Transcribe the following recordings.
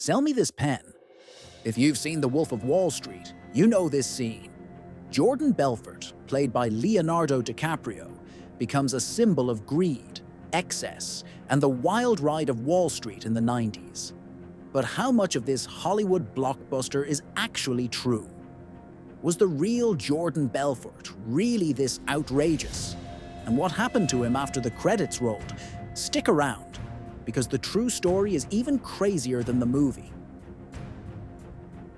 Sell me this pen. If you've seen The Wolf of Wall Street, you know this scene. Jordan Belfort, played by Leonardo DiCaprio, becomes a symbol of greed, excess, and the wild ride of Wall Street in the 90s. But how much of this Hollywood blockbuster is actually true? Was the real Jordan Belfort really this outrageous? And what happened to him after the credits rolled? Stick around, because the true story is even crazier than the movie.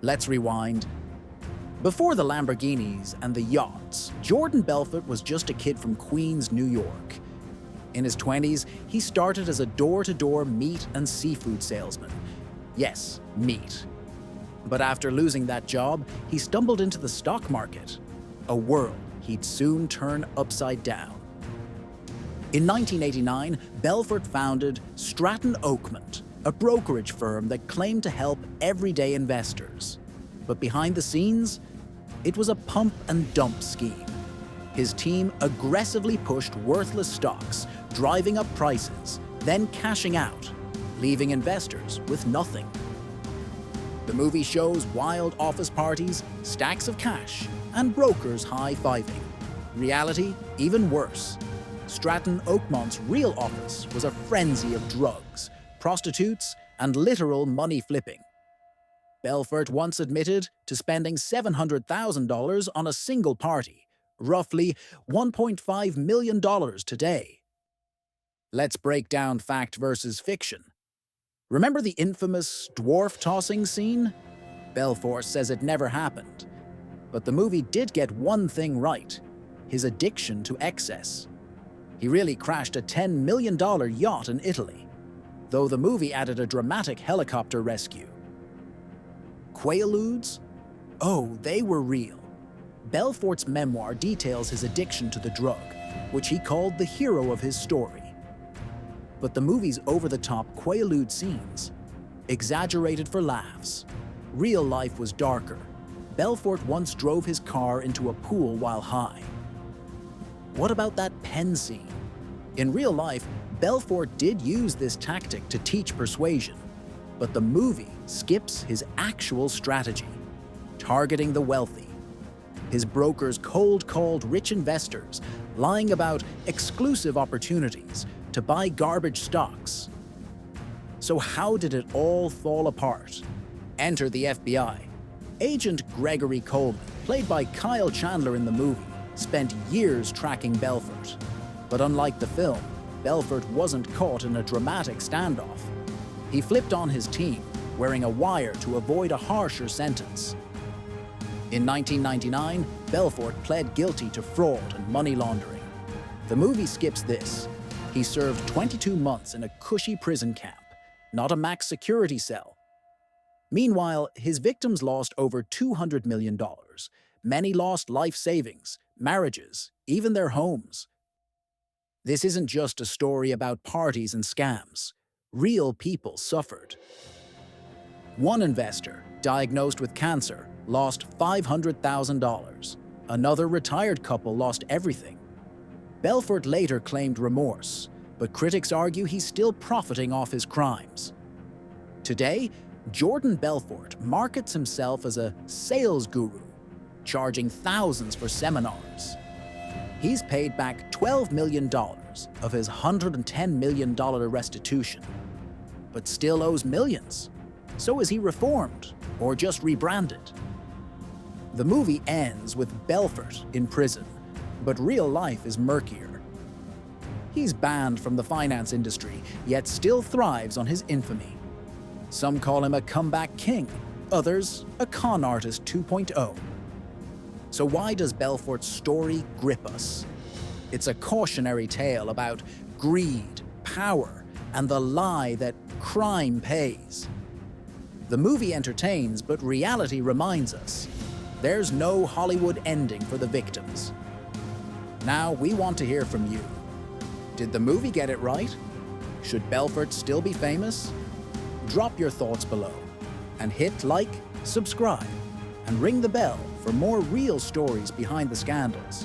Let's rewind. Before the Lamborghinis and the yachts, Jordan Belfort was just a kid from Queens, New York. In his 20s, he started as a door-to-door meat and seafood salesman. Yes, meat. But after losing that job, he stumbled into the stock market, a world he'd soon turn upside down. In 1989, Belfort founded Stratton Oakmont, a brokerage firm that claimed to help everyday investors. But behind the scenes, it was a pump and dump scheme. His team aggressively pushed worthless stocks, driving up prices, then cashing out, leaving investors with nothing. The movie shows wild office parties, stacks of cash, and brokers high-fiving. Reality, even worse. Stratton Oakmont's real office was a frenzy of drugs, prostitutes, and literal money flipping. Belfort once admitted to spending $700,000 on a single party, roughly $1.5 million today. Let's break down fact versus fiction. Remember the infamous dwarf-tossing scene? Belfort says it never happened. But the movie did get one thing right: his addiction to excess. He really crashed a $10 million yacht in Italy, though the movie added a dramatic helicopter rescue. Quaaludes? Oh, they were real. Belfort's memoir details his addiction to the drug, which he called the hero of his story. But the movie's over-the-top Quaalude scenes, exaggerated for laughs. Real life was darker. Belfort once drove his car into a pool while high. What about that pen scene? In real life, Belfort did use this tactic to teach persuasion, but the movie skips his actual strategy, targeting the wealthy. His brokers cold-called rich investors, lying about exclusive opportunities to buy garbage stocks. So how did it all fall apart? Enter the FBI. Agent Gregory Coleman, played by Kyle Chandler in the movie, spent years tracking Belfort. But unlike the film, Belfort wasn't caught in a dramatic standoff. He flipped on his team, wearing a wire to avoid a harsher sentence. In 1999, Belfort pled guilty to fraud and money laundering. The movie skips this. He served 22 months in a cushy prison camp, not a max security cell. Meanwhile, his victims lost over $200 million. Many lost life savings, marriages, even their homes. This isn't just a story about parties and scams. Real people suffered. One investor, diagnosed with cancer, lost $500,000. Another retired couple lost everything. Belfort later claimed remorse, but critics argue he's still profiting off his crimes. Today, Jordan Belfort markets himself as a sales guru, charging thousands for seminars. He's paid back $12 million of his $110 million restitution, but still owes millions. So is he reformed, or just rebranded? The movie ends with Belfort in prison, but real life is murkier. He's banned from the finance industry, yet still thrives on his infamy. Some call him a comeback king, others a con artist 2.0. So why does Belfort's story grip us? It's a cautionary tale about greed, power, and the lie that crime pays. The movie entertains, but reality reminds us there's no Hollywood ending for the victims. Now we want to hear from you. Did the movie get it right? Should Belfort still be famous? Drop your thoughts below and hit like, subscribe, and ring the bell for more real stories behind the scandals.